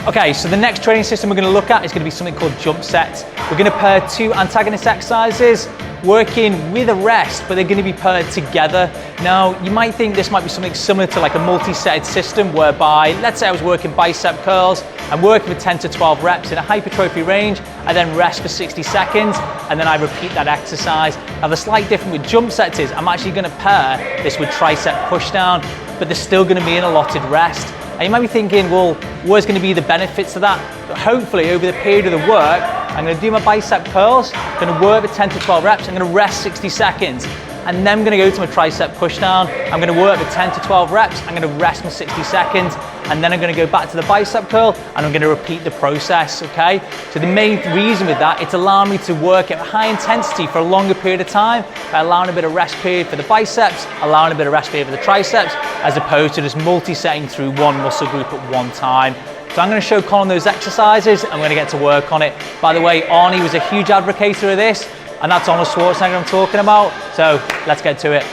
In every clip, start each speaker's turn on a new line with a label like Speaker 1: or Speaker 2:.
Speaker 1: Okay, so the next training system we're going to look at is going to be something called jump sets. We're going to pair two antagonist exercises, working with a rest, but they're going to be paired together. Now, you might think this might be something similar to like a multi-setted system whereby, let's say I was working bicep curls, I'm working with 10 to 12 reps in a hypertrophy range, I then rest for 60 seconds, and then I repeat that exercise. Now, the slight difference with jump sets is I'm actually going to pair this with tricep pushdown, but there's still going to be an allotted rest. And you might be thinking, well, what's going to be the benefits of that? But hopefully, over the period of the work, I'm going to do my bicep curls, I'm going to work for 10 to 12 reps, I'm going to rest 60 seconds, and then I'm going to go to my tricep pushdown. I'm going to work for 10 to 12 reps, I'm going to rest for 60 seconds, and then I'm going to go back to the bicep curl, and I'm going to repeat the process, okay? So the main reason with that, it's allowing me to work at high intensity for a longer period of time, by allowing a bit of rest period for the biceps, allowing a bit of rest period for the triceps, as opposed to just multi-setting through one muscle group at one time. So I'm going to show Colin those exercises, and we're going to get to work on it. By the way, Arnie was a huge advocator of this, and that's Arnold Schwarzenegger I'm talking about. So let's get to it.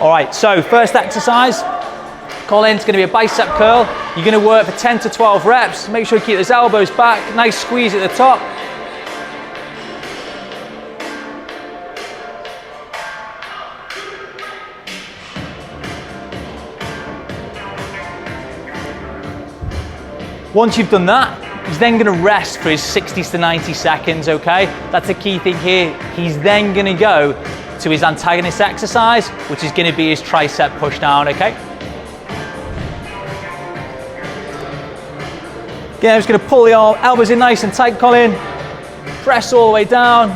Speaker 1: All right, so first exercise, Colin's going to be a bicep curl. You're going to work for 10 to 12 reps. Make sure you keep those elbows back, nice squeeze at the top. Once you've done that, he's then going to rest for his 60 to 90 seconds, okay? That's the key thing here. He's then going to go to his antagonist exercise, which is going to be his tricep pushdown, okay? Again, I'm just going to pull the elbows in nice and tight, Colin. Press all the way down.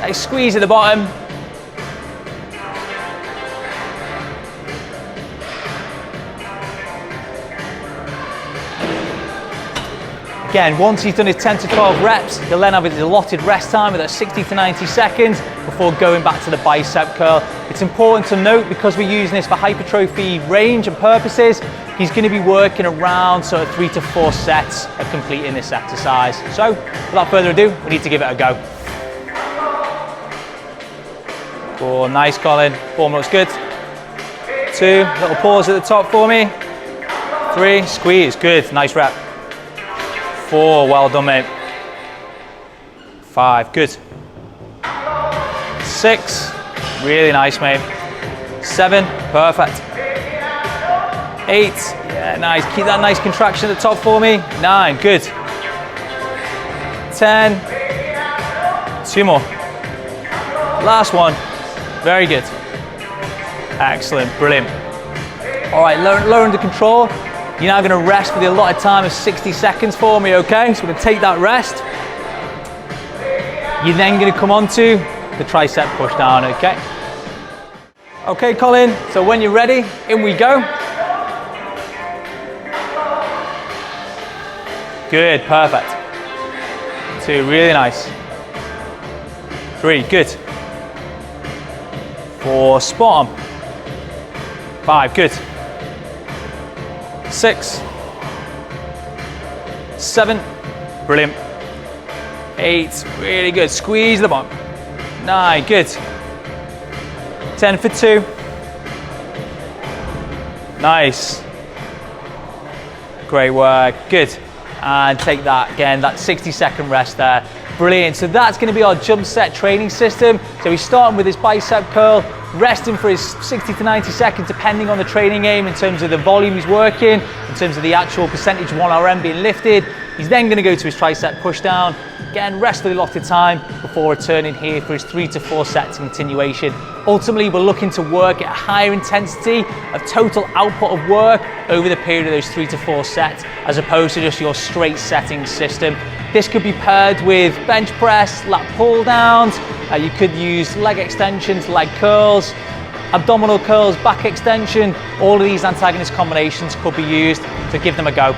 Speaker 1: Nice squeeze at the bottom. Again, once he's done his 10 to 12 reps, he'll then have his allotted rest time of 60 to 90 seconds before going back to the bicep curl. It's important to note, because we're using this for hypertrophy range and purposes, he's going to be working around sort of 3 to 4 sets of completing this exercise. So, without further ado, we need to give it a go. 4, nice, Colin. 4 looks good. 2, little pause at the top for me. 3, squeeze, good, nice rep. 4, well done, mate. 5, good. 6, really nice, mate. 7, perfect. 8, yeah, nice. Keep that nice contraction at the top for me. 9, good. 10, 2 more. Last one, very good. Excellent, brilliant. All right, lower under control. You're now going to rest for the allotted time of 60 seconds for me, okay? So we're going to take that rest. You're then going to come on to the tricep pushdown, okay? Okay, Colin, so when you're ready, in we go. Good, perfect. 2, really nice. 3, good. 4, spot on. 5, good. 6, 7, brilliant. 8, really good. Squeeze the bottom. 9, good. 10 for 2. Nice. Great work, good. And take that again, that 60-second rest there. Brilliant, so that's gonna be our jump set training system. So he's starting with his bicep curl, resting for his 60 to 90 seconds, depending on the training aim in terms of the volume he's working, in terms of the actual percentage 1RM being lifted. He's then gonna go to his tricep pushdown, again, rest for the allotted time before returning here for his 3 to 4 sets continuation. Ultimately, we're looking to work at a higher intensity of total output of work over the period of those 3 to 4 sets, as opposed to just your straight setting system. This could be paired with bench press, lat pull downs. You could use leg extensions, leg curls, abdominal curls, back extension. All of these antagonist combinations could be used, so give them a go.